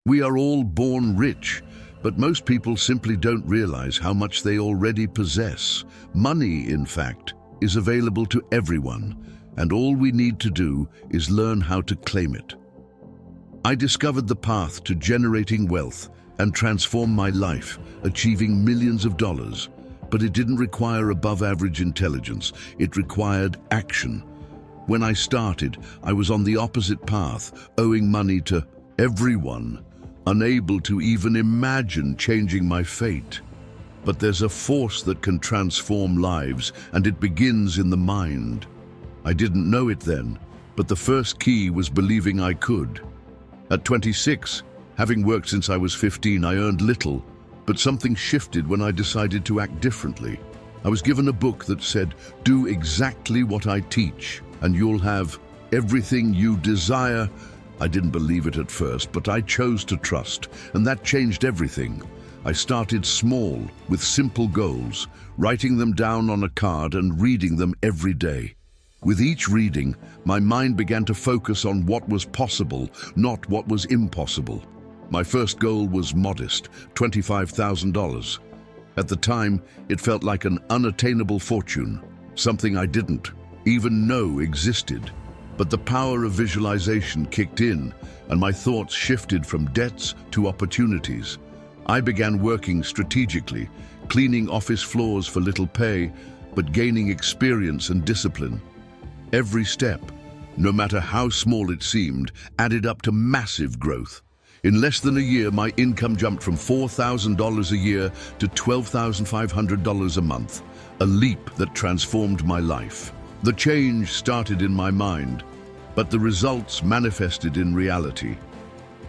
We are all born rich, but most people simply don't realize how much they already possess. Money, in fact, is available to everyone, and all we need to do is learn how to claim it. I discovered the path to generating wealth and transformed my life, achieving millions of dollars. But it didn't require above-average intelligence. It required action. When I started, I was on the opposite path, owing money to everyone, unable to even imagine changing my fate. But there's a force that can transform lives, and it begins in the mind. I didn't know it then, but the first key was believing I could. At 26, having worked since I was 15, I earned little, but something shifted when I decided to act differently. I was given a book that said, "Do exactly what I teach, and you'll have everything you desire." I didn't believe it at first, but I chose to trust, and that changed everything. I started small, with simple goals, writing them down on a card and reading them every day. With each reading, my mind began to focus on what was possible, not what was impossible. My first goal was modest, $25,000. At the time, it felt like an unattainable fortune, something I didn't even know existed. But the power of visualization kicked in, and my thoughts shifted from debts to opportunities. I began working strategically, cleaning office floors for little pay, but gaining experience and discipline. Every step, no matter how small it seemed, added up to massive growth. In less than a year, my income jumped from $4,000 a year to $12,500 a month, a leap that transformed my life. The change started in my mind, but the results manifested in reality.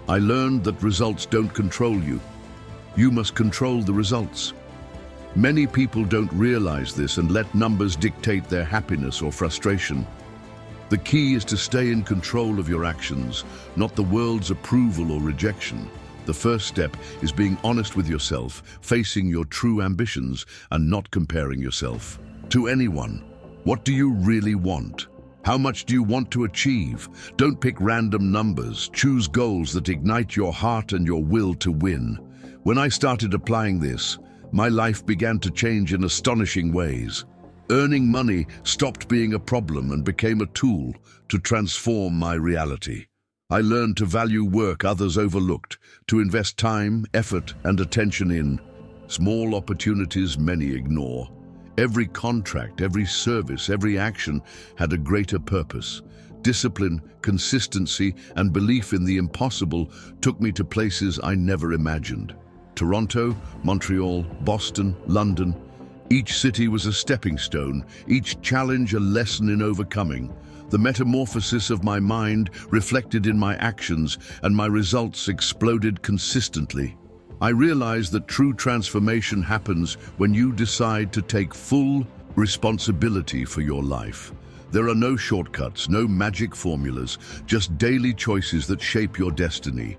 I learned that results don't control you. You must control the results. Many people don't realize this and let numbers dictate their happiness or frustration. The key is to stay in control of your actions, not the world's approval or rejection. The first step is being honest with yourself, facing your true ambitions, and not comparing yourself to anyone. What do you really want? How much do you want to achieve? Don't pick random numbers. Choose goals that ignite your heart and your will to win. When I started applying this, my life began to change in astonishing ways. Earning money stopped being a problem and became a tool to transform my reality. I learned to value work others overlooked, to invest time, effort, and attention in small opportunities many ignore. Every contract, every service, every action had a greater purpose. Discipline, consistency, and belief in the impossible took me to places I never imagined. Toronto, Montreal, Boston, London. Each city was a stepping stone, each challenge a lesson in overcoming. The metamorphosis of my mind reflected in my actions, and my results exploded consistently. I realized that true transformation happens when you decide to take full responsibility for your life. There are no shortcuts, no magic formulas, just daily choices that shape your destiny.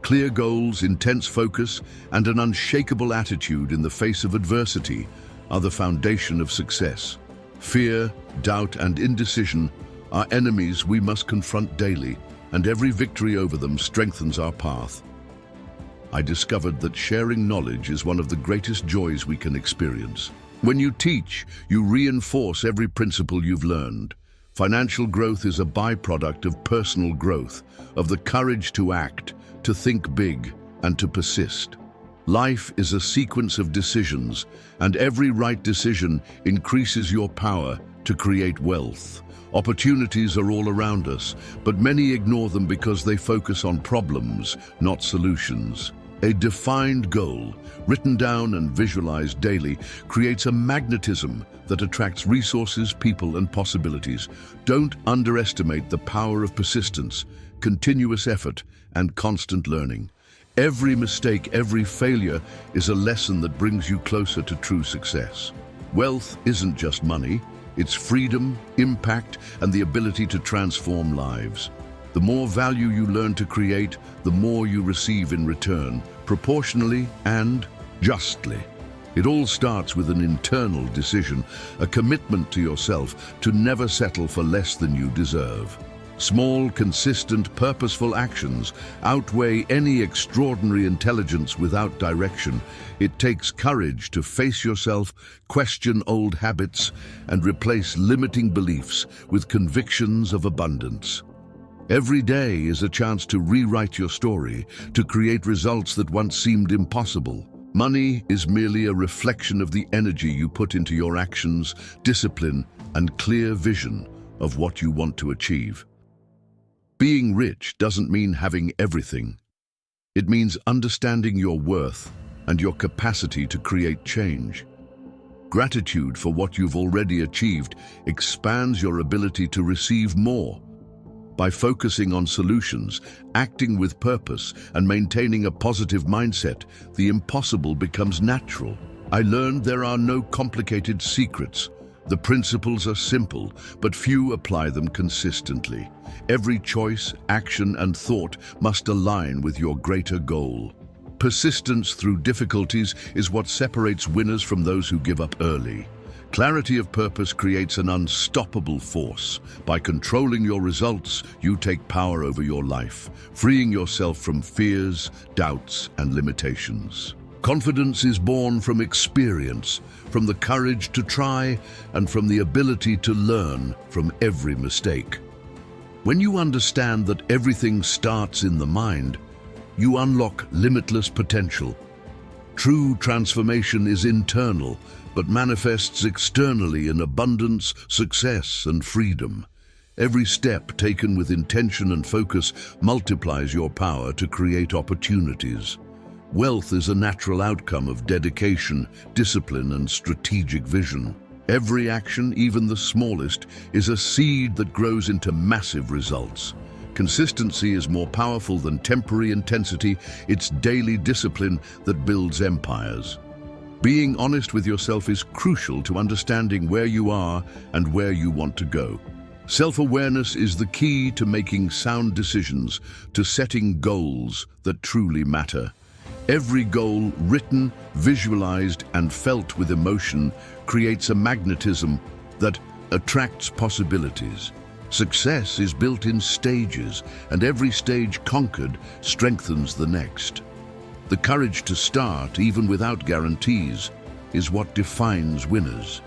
Clear goals, intense focus, and an unshakable attitude in the face of adversity are the foundation of success. Fear, doubt, and indecision are enemies we must confront daily, and every victory over them strengthens our path. I discovered that sharing knowledge is one of the greatest joys we can experience. When you teach, you reinforce every principle you've learned. Financial growth is a byproduct of personal growth, of the courage to act, to think big, and to persist. Life is a sequence of decisions, and every right decision increases your power to create wealth. Opportunities are all around us, but many ignore them because they focus on problems, not solutions. A defined goal, written down and visualized daily, creates a magnetism that attracts resources, people, and possibilities. Don't underestimate the power of persistence, continuous effort, and constant learning. Every mistake, every failure is a lesson that brings you closer to true success. Wealth isn't just money, it's freedom, impact, and the ability to transform lives. The more value you learn to create, the more you receive in return, proportionally and justly. It all starts with an internal decision, a commitment to yourself to never settle for less than you deserve. Small, consistent, purposeful actions outweigh any extraordinary intelligence without direction. It takes courage to face yourself, question old habits, and replace limiting beliefs with convictions of abundance. Every day is a chance to rewrite your story, to create results that once seemed impossible. Money is merely a reflection of the energy you put into your actions, discipline, and clear vision of what you want to achieve. Being rich doesn't mean having everything. It means understanding your worth and your capacity to create change. Gratitude for what you've already achieved expands your ability to receive more. By focusing on solutions, acting with purpose, and maintaining a positive mindset, the impossible becomes natural. I learned there are no complicated secrets. The principles are simple, but few apply them consistently. Every choice, action, and thought must align with your greater goal. Persistence through difficulties is what separates winners from those who give up early. Clarity of purpose creates an unstoppable force. By controlling your results, you take power over your life, freeing yourself from fears, doubts, and limitations. Confidence is born from experience, from the courage to try, and from the ability to learn from every mistake. When you understand that everything starts in the mind, you unlock limitless potential. True transformation is internal, but manifests externally in abundance, success, and freedom. Every step taken with intention and focus multiplies your power to create opportunities. Wealth is a natural outcome of dedication, discipline, and strategic vision. Every action, even the smallest, is a seed that grows into massive results. Consistency is more powerful than temporary intensity. It's daily discipline that builds empires. Being honest with yourself is crucial to understanding where you are and where you want to go. Self-awareness is the key to making sound decisions, to setting goals that truly matter. Every goal written, visualized, and felt with emotion creates a magnetism that attracts possibilities. Success is built in stages, and every stage conquered strengthens the next. The courage to start, even without guarantees, is what defines winners.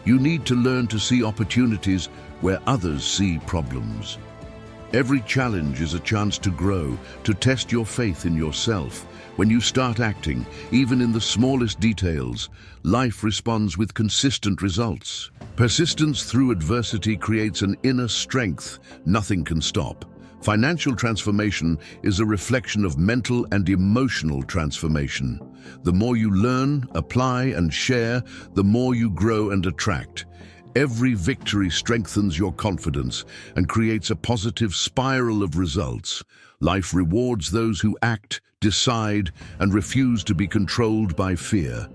You need to learn to see opportunities where others see problems. Every challenge is a chance to grow, to test your faith in yourself. When you start acting, even in the smallest details, life responds with consistent results. Persistence through adversity creates an inner strength nothing can stop. Financial transformation is a reflection of mental and emotional transformation. The more you learn, apply, and share, the more you grow and attract. Every victory strengthens your confidence and creates a positive spiral of results. Life rewards those who act, decide, and refuse to be controlled by fear.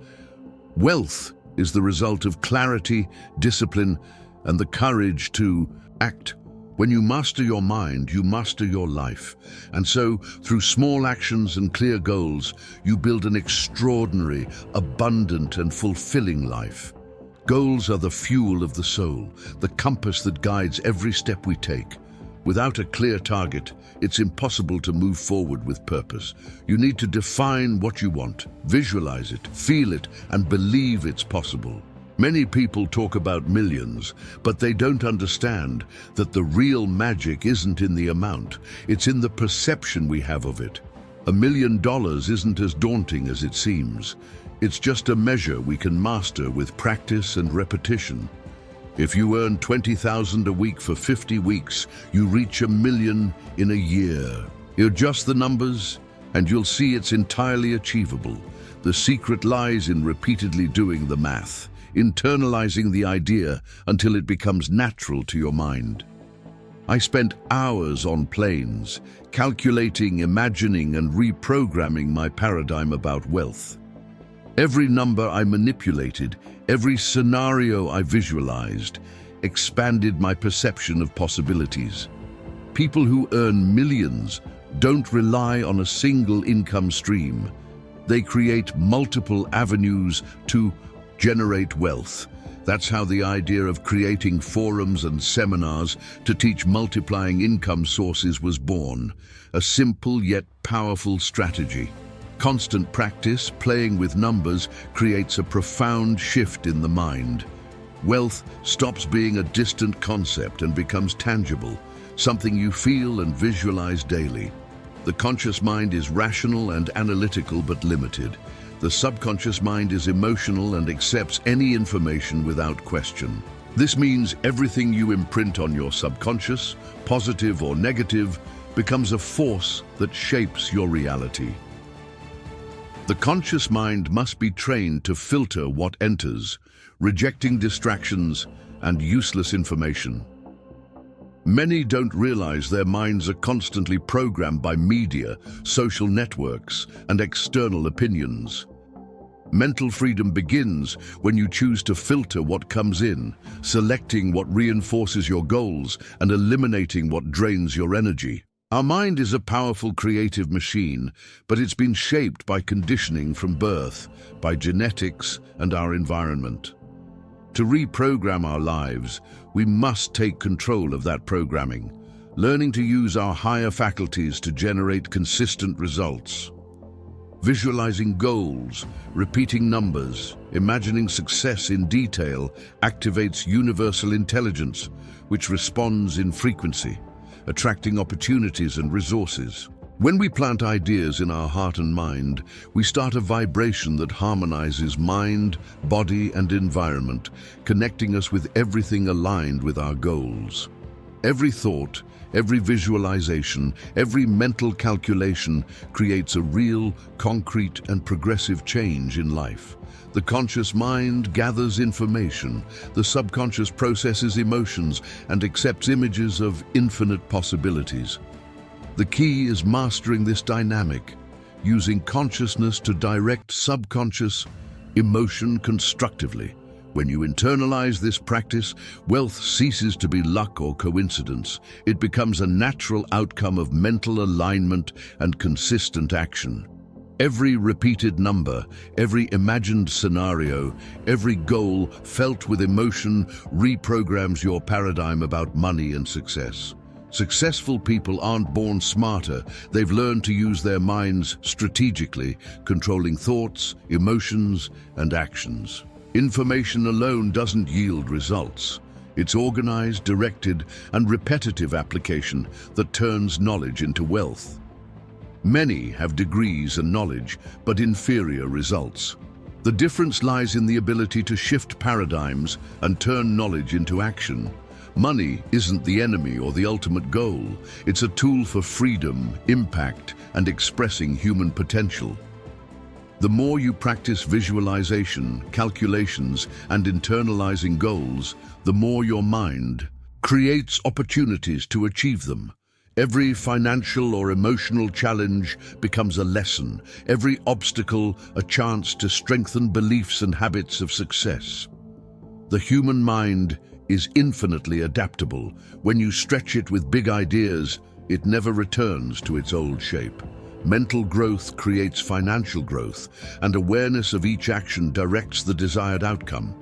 Wealth is the result of clarity, discipline, and the courage to act. When you master your mind, you master your life. And so, through small actions and clear goals, you build an extraordinary, abundant, and fulfilling life. Goals are the fuel of the soul, the compass that guides every step we take. Without a clear target, it's impossible to move forward with purpose. You need to define what you want, visualize it, feel it, and believe it's possible. Many people talk about millions, but they don't understand that the real magic isn't in the amount, it's in the perception we have of it. $1 million isn't as daunting as it seems. It's just a measure we can master with practice and repetition. If you earn $20,000 a week for 50 weeks, you reach $1 million in a year. Adjust the numbers, and you'll see it's entirely achievable. The secret lies in repeatedly doing the math, internalizing the idea until it becomes natural to your mind. I spent hours on planes, calculating, imagining, and reprogramming my paradigm about wealth. Every number I manipulated, every scenario I visualized, expanded my perception of possibilities. People who earn millions don't rely on a single income stream. They create multiple avenues to generate wealth. That's how the idea of creating forums and seminars to teach multiplying income sources was born, a simple yet powerful strategy. Constant practice, playing with numbers, creates a profound shift in the mind. Wealth stops being a distant concept and becomes tangible, something you feel and visualize daily. The conscious mind is rational and analytical but limited. The subconscious mind is emotional and accepts any information without question. This means everything you imprint on your subconscious, positive or negative, becomes a force that shapes your reality. The conscious mind must be trained to filter what enters, rejecting distractions and useless information. Many don't realize their minds are constantly programmed by media, social networks, and external opinions. Mental freedom begins when you choose to filter what comes in, selecting what reinforces your goals and eliminating what drains your energy. Our mind is a powerful creative machine, but it's been shaped by conditioning from birth, by genetics and our environment. To reprogram our lives, we must take control of that programming, learning to use our higher faculties to generate consistent results. Visualizing goals, repeating numbers, imagining success in detail activates universal intelligence, which responds in frequency, attracting opportunities and resources. When we plant ideas in our heart and mind, we start a vibration that harmonizes mind, body, and environment, connecting us with everything aligned with our goals. Every thought, every visualization, every mental calculation creates a real, concrete, and progressive change in life. The conscious mind gathers information, the subconscious processes emotions, and accepts images of infinite possibilities. The key is mastering this dynamic, using consciousness to direct subconscious emotion constructively. When you internalize this practice, wealth ceases to be luck or coincidence. It becomes a natural outcome of mental alignment and consistent action. Every repeated number, every imagined scenario, every goal felt with emotion reprograms your paradigm about money and success. Successful people aren't born smarter, they've learned to use their minds strategically, controlling thoughts, emotions, and actions. Information alone doesn't yield results. It's organized, directed, and repetitive application that turns knowledge into wealth. Many have degrees and knowledge, but inferior results. The difference lies in the ability to shift paradigms and turn knowledge into action. Money isn't the enemy or the ultimate goal. It's a tool for freedom, impact, and expressing human potential. The more you practice visualization, calculations, and internalizing goals, the more your mind creates opportunities to achieve them. Every financial or emotional challenge becomes a lesson, every obstacle a chance to strengthen beliefs and habits of success. The human mind is infinitely adaptable. When you stretch it with big ideas, it never returns to its old shape. Mental growth creates financial growth, and awareness of each action directs the desired outcome.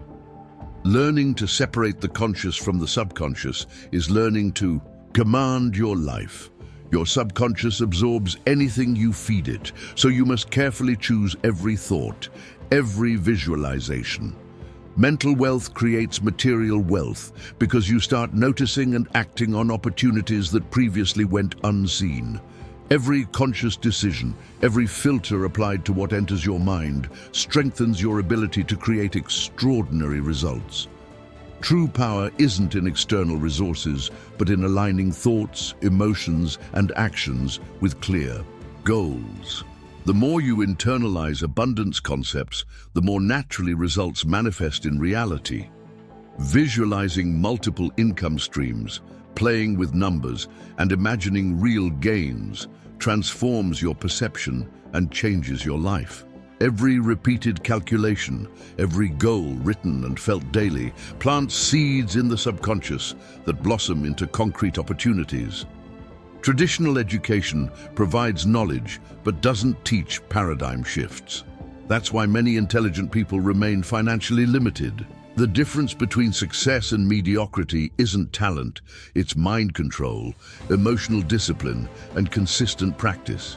Learning to separate the conscious from the subconscious is learning to command your life. Your subconscious absorbs anything you feed it, so you must carefully choose every thought, every visualization. Mental wealth creates material wealth because you start noticing and acting on opportunities that previously went unseen. Every conscious decision, every filter applied to what enters your mind, strengthens your ability to create extraordinary results. True power isn't in external resources, but in aligning thoughts, emotions, and actions with clear goals. The more you internalize abundance concepts, the more naturally results manifest in reality. Visualizing multiple income streams, playing with numbers, and imagining real gains transforms your perception and changes your life. Every repeated calculation, every goal written and felt daily, plants seeds in the subconscious that blossom into concrete opportunities. Traditional education provides knowledge but doesn't teach paradigm shifts. That's why many intelligent people remain financially limited. The difference between success and mediocrity isn't talent, it's mind control, emotional discipline, and consistent practice.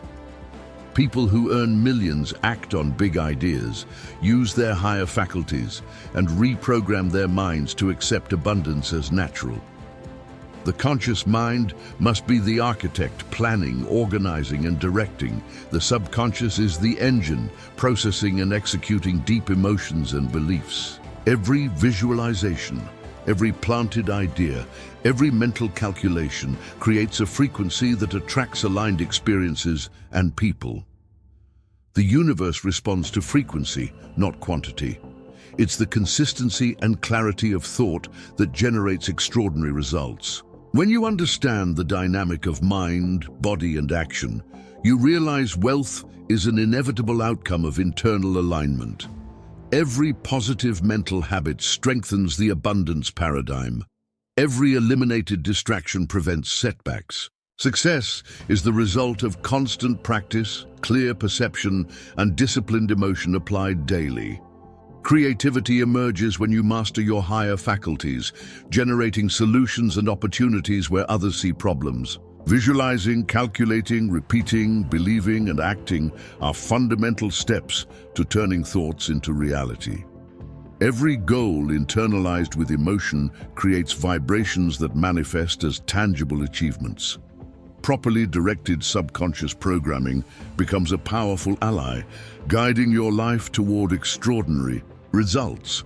People who earn millions act on big ideas, use their higher faculties, and reprogram their minds to accept abundance as natural. The conscious mind must be the architect, planning, organizing, and directing. The subconscious is the engine, processing and executing deep emotions and beliefs. Every visualization, every planted idea, every mental calculation creates a frequency that attracts aligned experiences and people. The universe responds to frequency, not quantity. It's the consistency and clarity of thought that generates extraordinary results. When you understand the dynamic of mind, body, and action, you realize wealth is an inevitable outcome of internal alignment. Every positive mental habit strengthens the abundance paradigm. Every eliminated distraction prevents setbacks. Success is the result of constant practice, clear perception, and disciplined emotion applied daily. Creativity emerges when you master your higher faculties, generating solutions and opportunities where others see problems. Visualizing, calculating, repeating, believing, and acting are fundamental steps to turning thoughts into reality. Every goal internalized with emotion creates vibrations that manifest as tangible achievements. Properly directed subconscious programming becomes a powerful ally, guiding your life toward extraordinary results.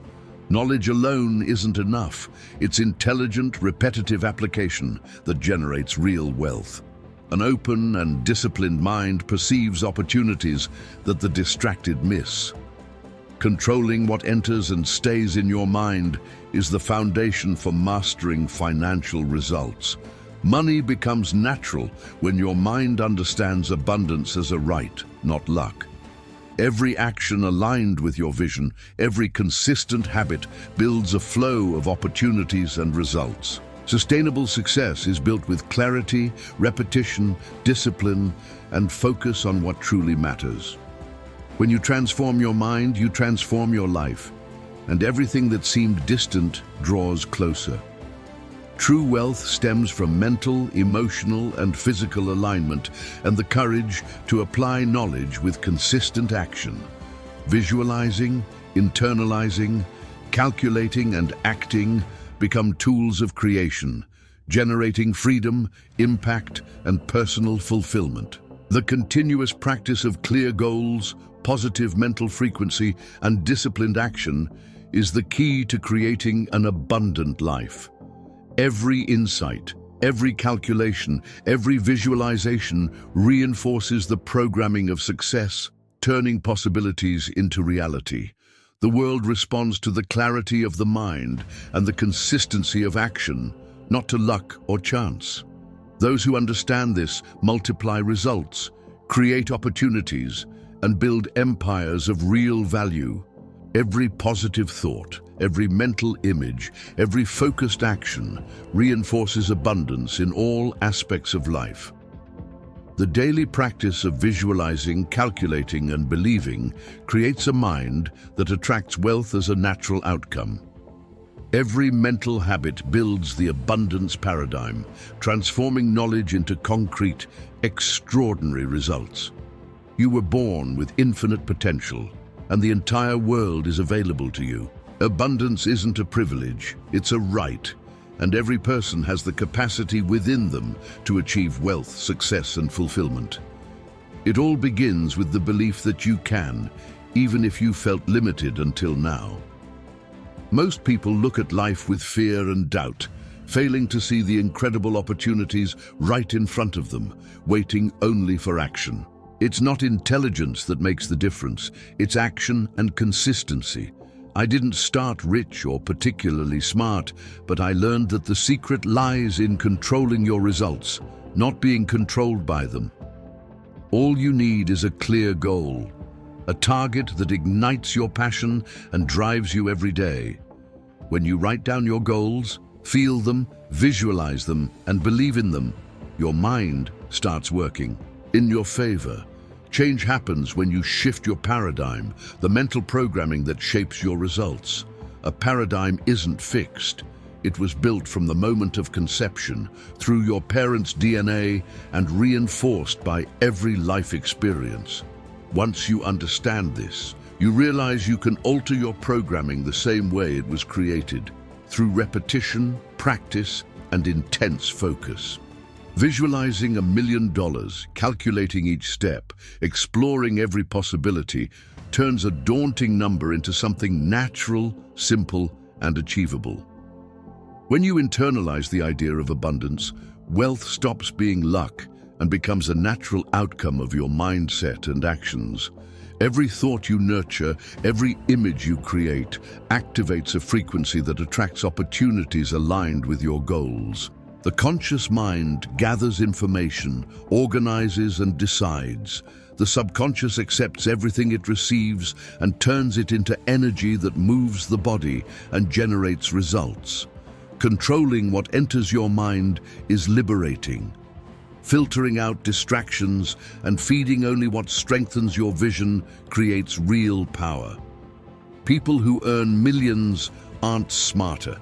Knowledge alone isn't enough. It's intelligent, repetitive application that generates real wealth. An open and disciplined mind perceives opportunities that the distracted miss. Controlling what enters and stays in your mind is the foundation for mastering financial results. Money becomes natural when your mind understands abundance as a right, not luck. Every action aligned with your vision, every consistent habit builds a flow of opportunities and results. Sustainable success is built with clarity, repetition, discipline, and focus on what truly matters. When you transform your mind, you transform your life, and everything that seemed distant draws closer. True wealth stems from mental, emotional, and physical alignment and the courage to apply knowledge with consistent action. Visualizing, internalizing, calculating, and acting become tools of creation, generating freedom, impact, and personal fulfillment. The continuous practice of clear goals, positive mental frequency, and disciplined action is the key to creating an abundant life. Every insight, every calculation, every visualization reinforces the programming of success, turning possibilities into reality. The world responds to the clarity of the mind and the consistency of action, not to luck or chance. Those who understand this multiply results, create opportunities, and build empires of real value. Every positive thought, every mental image, every focused action reinforces abundance in all aspects of life. The daily practice of visualizing, calculating, and believing creates a mind that attracts wealth as a natural outcome. Every mental habit builds the abundance paradigm, transforming knowledge into concrete, extraordinary results. You were born with infinite potential, and the entire world is available to you. Abundance isn't a privilege, it's a right, and every person has the capacity within them to achieve wealth, success, and fulfillment. It all begins with the belief that you can, even if you felt limited until now. Most people look at life with fear and doubt, failing to see the incredible opportunities right in front of them, waiting only for action. It's not intelligence that makes the difference, it's action and consistency. I didn't start rich or particularly smart, but I learned that the secret lies in controlling your results, not being controlled by them. All you need is a clear goal, a target that ignites your passion and drives you every day. When you write down your goals, feel them, visualize them, and believe in them, your mind starts working in your favor. Change happens when you shift your paradigm, the mental programming that shapes your results. A paradigm isn't fixed. It was built from the moment of conception, through your parents' DNA, and reinforced by every life experience. Once you understand this, you realize you can alter your programming the same way it was created, through repetition, practice, and intense focus. Visualizing $1 million, calculating each step, exploring every possibility, turns a daunting number into something natural, simple, and achievable. When you internalize the idea of abundance, wealth stops being luck and becomes a natural outcome of your mindset and actions. Every thought you nurture, every image you create, activates a frequency that attracts opportunities aligned with your goals. The conscious mind gathers information, organizes and decides. The subconscious accepts everything it receives and turns it into energy that moves the body and generates results. Controlling what enters your mind is liberating. Filtering out distractions and feeding only what strengthens your vision creates real power. People who earn millions aren't smarter.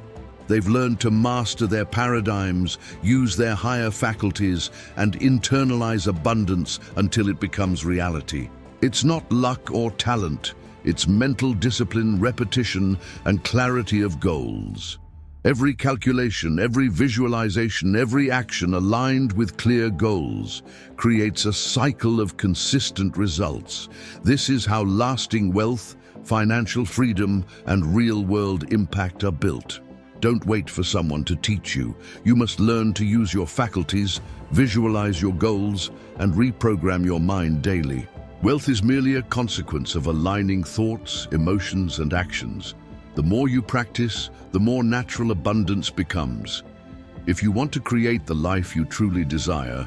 They've learned to master their paradigms, use their higher faculties, and internalize abundance until it becomes reality. It's not luck or talent, it's mental discipline, repetition, and clarity of goals. Every calculation, every visualization, every action aligned with clear goals creates a cycle of consistent results. This is how lasting wealth, financial freedom, and real-world impact are built. Don't wait for someone to teach you. You must learn to use your faculties, visualize your goals, and reprogram your mind daily. Wealth is merely a consequence of aligning thoughts, emotions, and actions. The more you practice, the more natural abundance becomes. If you want to create the life you truly desire,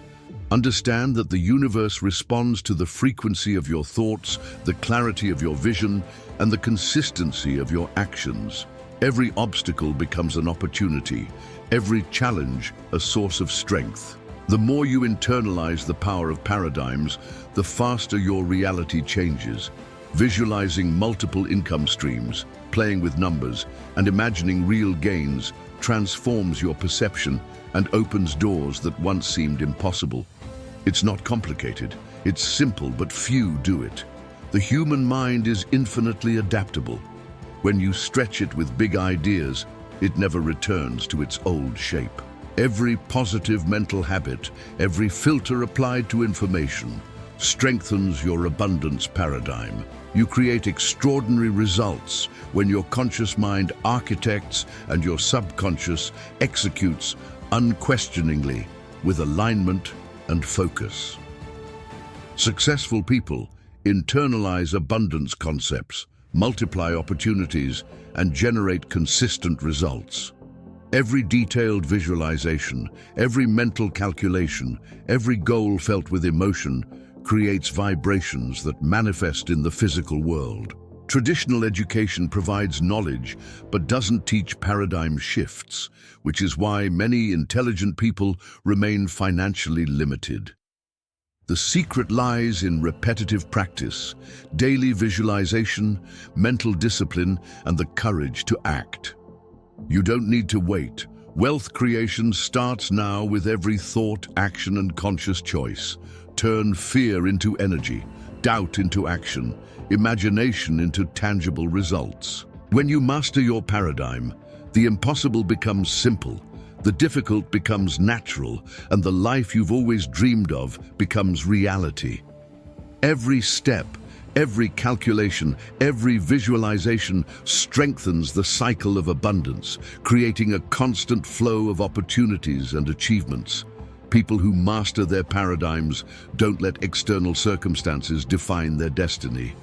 understand that the universe responds to the frequency of your thoughts, the clarity of your vision, and the consistency of your actions. Every obstacle becomes an opportunity, every challenge a source of strength. The more you internalize the power of paradigms, the faster your reality changes. Visualizing multiple income streams, playing with numbers, and imagining real gains transforms your perception and opens doors that once seemed impossible. It's not complicated, it's simple, but few do it. The human mind is infinitely adaptable. When you stretch it with big ideas, it never returns to its old shape. Every positive mental habit, every filter applied to information, strengthens your abundance paradigm. You create extraordinary results when your conscious mind architects and your subconscious executes unquestioningly with alignment and focus. Successful people internalize abundance concepts, multiply opportunities, and generate consistent results. Every detailed visualization, every mental calculation, every goal felt with emotion creates vibrations that manifest in the physical world. Traditional education provides knowledge but doesn't teach paradigm shifts, which is why many intelligent people remain financially limited. The secret lies in repetitive practice, daily visualization, mental discipline, and the courage to act. You don't need to wait. Wealth creation starts now with every thought, action, and conscious choice. Turn fear into energy, doubt into action, imagination into tangible results. When you master your paradigm, the impossible becomes simple, the difficult becomes natural, and the life you've always dreamed of becomes reality. Every step, every calculation, every visualization strengthens the cycle of abundance, creating a constant flow of opportunities and achievements. People who master their paradigms don't let external circumstances define their destiny.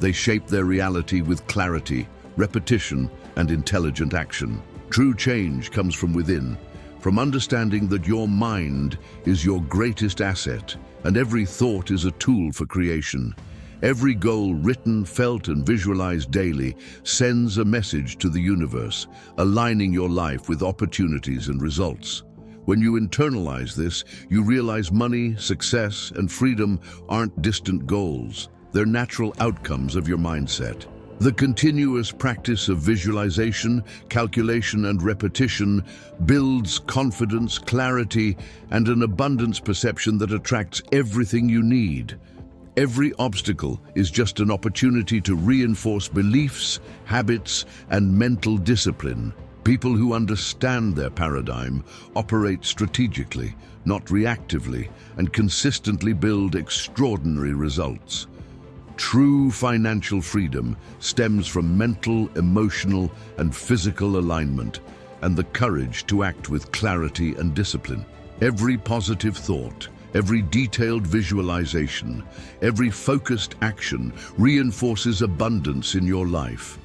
They shape their reality with clarity, repetition, and intelligent action. True change comes from within, from understanding that your mind is your greatest asset, and every thought is a tool for creation. Every goal written, felt, and visualized daily sends a message to the universe, aligning your life with opportunities and results. When you internalize this, you realize money, success, and freedom aren't distant goals. They're natural outcomes of your mindset. The continuous practice of visualization, calculation, and repetition builds confidence, clarity, and an abundance perception that attracts everything you need. Every obstacle is just an opportunity to reinforce beliefs, habits, and mental discipline. People who understand their paradigm operate strategically, not reactively, and consistently build extraordinary results. True financial freedom stems from mental, emotional, and physical alignment, and the courage to act with clarity and discipline. Every positive thought, every detailed visualization, every focused action reinforces abundance in your life.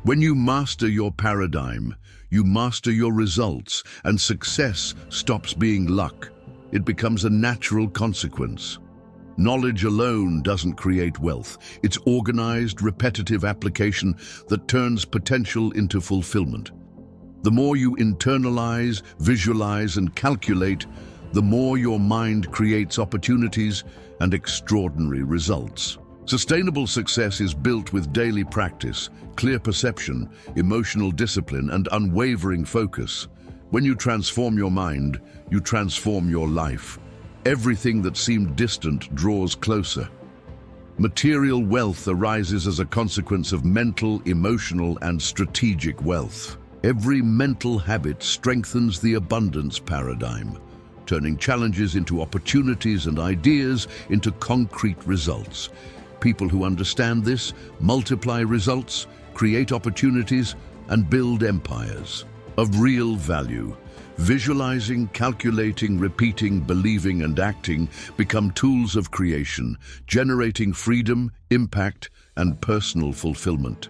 When you master your paradigm, you master your results, and success stops being luck. It becomes a natural consequence. Knowledge alone doesn't create wealth. It's organized, repetitive application that turns potential into fulfillment. The more you internalize, visualize, and calculate, the more your mind creates opportunities and extraordinary results. Sustainable success is built with daily practice, clear perception, emotional discipline, and unwavering focus. When you transform your mind, you transform your life. Everything that seemed distant draws closer. Material wealth arises as a consequence of mental, emotional, and strategic wealth. Every mental habit strengthens the abundance paradigm, turning challenges into opportunities and ideas into concrete results. People who understand this multiply results, create opportunities, and build empires. Of real value, visualizing, calculating, repeating, believing, and acting become tools of creation, generating freedom, impact, and personal fulfillment.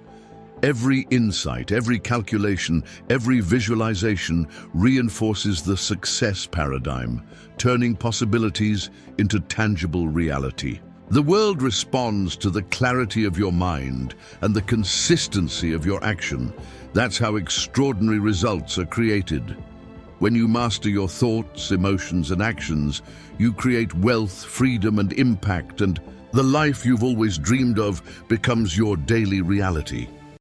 Every insight, every calculation, every visualization reinforces the success paradigm, turning possibilities into tangible reality. The world responds to the clarity of your mind and the consistency of your action. That's how extraordinary results are created. When you master your thoughts, emotions, and actions, you create wealth, freedom, and impact, and the life you've always dreamed of becomes your daily reality.